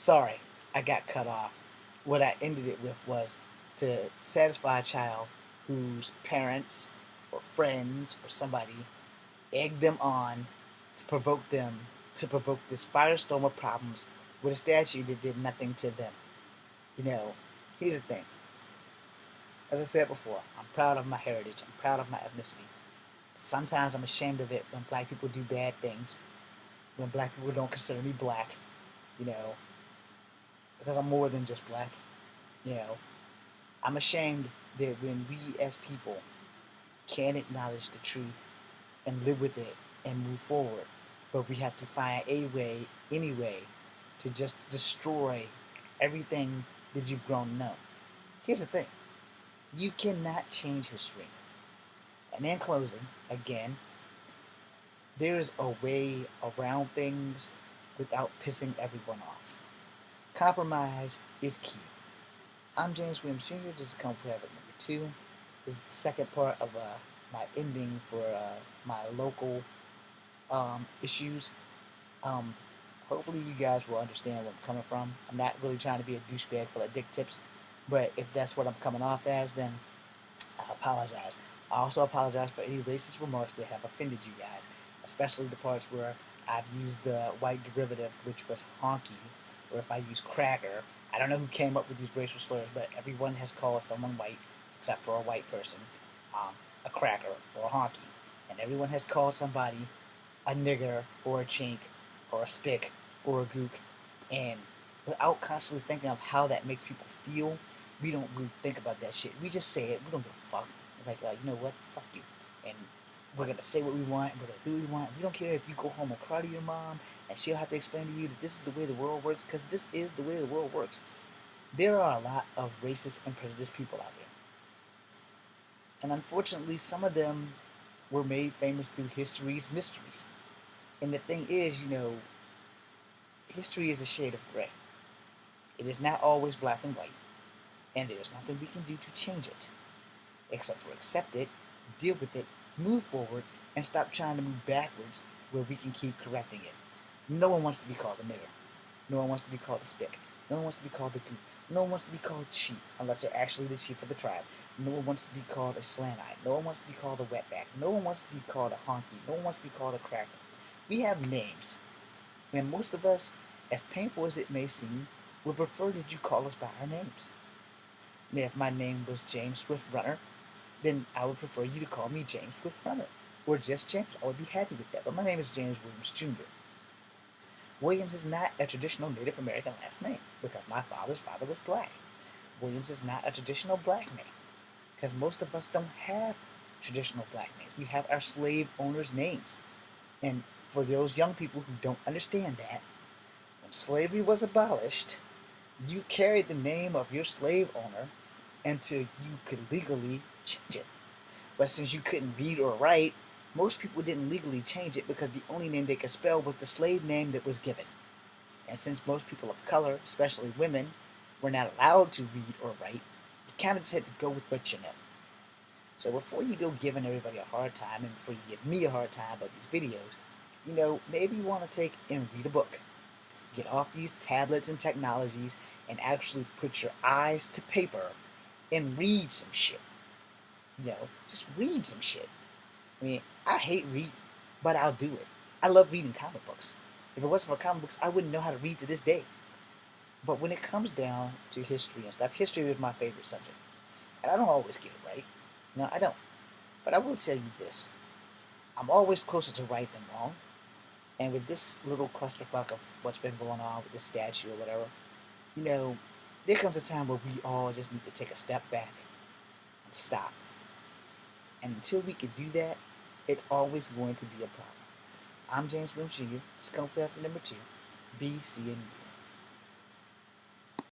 Sorry, I got cut off. What I ended it with was to satisfy a child whose parents or friends or somebody egged them on to provoke this firestorm of problems with a statue that did nothing to them. You know, here's the thing. As I said before, I'm proud of my heritage. I'm proud of my ethnicity. Sometimes I'm ashamed of it when black people do bad things, when black people don't consider me black, you know, because I'm more than just black. You know, I'm ashamed that when we as people can't acknowledge the truth and live with it and move forward, but we have to find a way, any way, to just destroy everything that you've grown to know. Here's the thing, you cannot change history. And in closing, again, there is a way around things without pissing everyone off. Compromise is key. I'm James Williams Jr. This is Come Forever number 2. This is the second part of my ending for my local issues. Um, Hopefully you guys will understand where I'm coming from. I'm not really trying to be a douchebag full of dick tips, but if that's what I'm coming off as, then I apologize. I also apologize for any racist remarks that have offended you guys, especially the parts where I've used the white derivative, which was honky, or if I use cracker. I don't know who came up with these racial slurs, but everyone has called someone white, except for a white person, a cracker or a honky. And everyone has called somebody a nigger or a chink or a spick or a gook. And without constantly thinking of how that makes people feel, we don't really think about that shit. We just say it. We don't give a fuck. Like, you know what? Fuck you. And we're gonna say what we want. We're gonna do what we want. We don't care if you go home and cry to your mom, and she'll have to explain to you that this is the way the world works, because this is the way the world works. There are a lot of racist and prejudiced people out there, and unfortunately, some of them were made famous through history's mysteries. And the thing is, history is a shade of gray. It is not always black and white, and there's nothing we can do to change it, except for accept it, deal with it, move forward, and stop trying to move backwards where we can keep correcting it. No one wants to be called a nigger. No one wants to be called a spick. No one wants to be called a goop. No one wants to be called chief, unless they're actually the chief of the tribe. No one wants to be called a slant-eye. No one wants to be called a wetback. No one wants to be called a honky. No one wants to be called a cracker. We have names, and most of us, as painful as it may seem, would prefer that you call us by our names. Now, if my name was James Swift Runner, then I would prefer you to call me James Swift Runner, or just James. I would be happy with that. But my name is James Williams Jr. Williams is not a traditional Native American last name because my father's father was black. Williams is not a traditional black name because most of us don't have traditional black names. We have our slave owners' names. And for those young people who don't understand that, when slavery was abolished, you carried the name of your slave owner until you could legally change it. But since you couldn't read or write, most people didn't legally change it because the only name they could spell was the slave name that was given. And since most people of color, especially women, were not allowed to read or write, you kind of just had to go with what you know. So before you go giving everybody a hard time, and before you give me a hard time about these videos, maybe you want to take and read a book. Get off these tablets and technologies and actually put your eyes to paper and read some shit. Just read some shit. I mean, I hate reading, but I'll do it. I love reading comic books. If it wasn't for comic books, I wouldn't know how to read to this day. But when it comes down to history and stuff, history is my favorite subject. And I don't always get it right. No, I don't. But I will tell you this. I'm always closer to right than wrong. And with this little clusterfuck of what's been going on with this statue or whatever, there comes a time where we all just need to take a step back and stop. And until we can do that, it's always going to be a problem. I'm James Williams Jr. Scum Forever number 2. B, C, and D.